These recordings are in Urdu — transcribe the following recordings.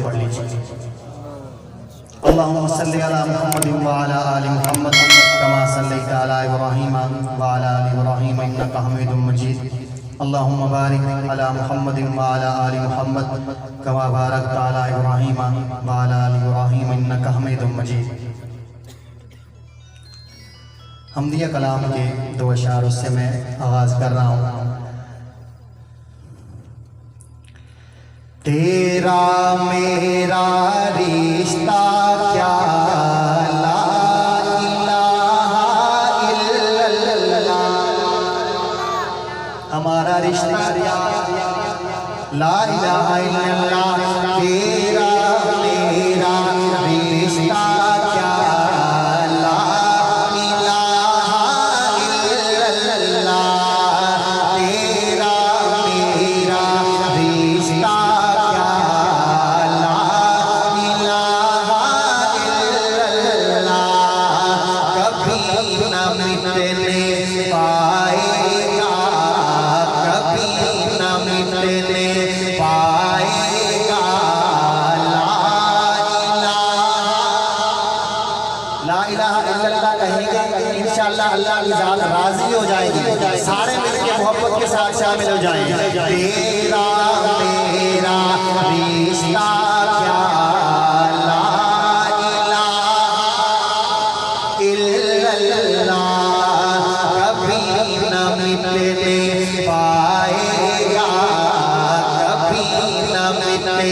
پڑھ لیجیے۔ اللہم صلی علی محمد وعلی آل محمد کما صلیت علی ابراہیم وعلی آل ابراہیم انک حمید مجید۔ اللہم بارک علی محمد وعلی آل محمد کما بارکت علی ابراہیم وعلی آل ابراہیم انک حمید مجید۔ حمدیہ کلام کے دو اشعار اس سے میں آغاز کر رہا ہوں۔ تیرا میرا رشتہ کیا لا الہ الا اللہ، ہمارا رشتہ کیا لا الہ الا اللہ، تیرا میرا رشتہ کیا لا الہ الا اللہ، تیرا میرا رشتہ اللہ کی ذات راضی ہو جائے گی، سارے مل کے محبت کے ساتھ شامل ہو جائیں گے۔ تیرا میرا رشتہ کیا لا الہ الا اللہ، کبھی نہ مٹنے پائے گا، کبھی نہ مٹنے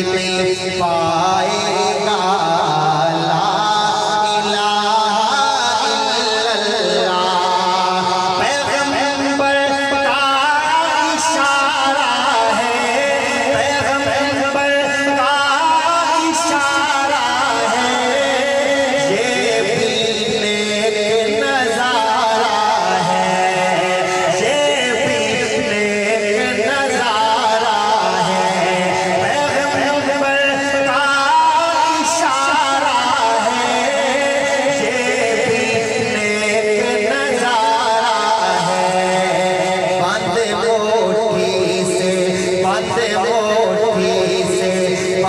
پائے گا۔ بند موٹھی سے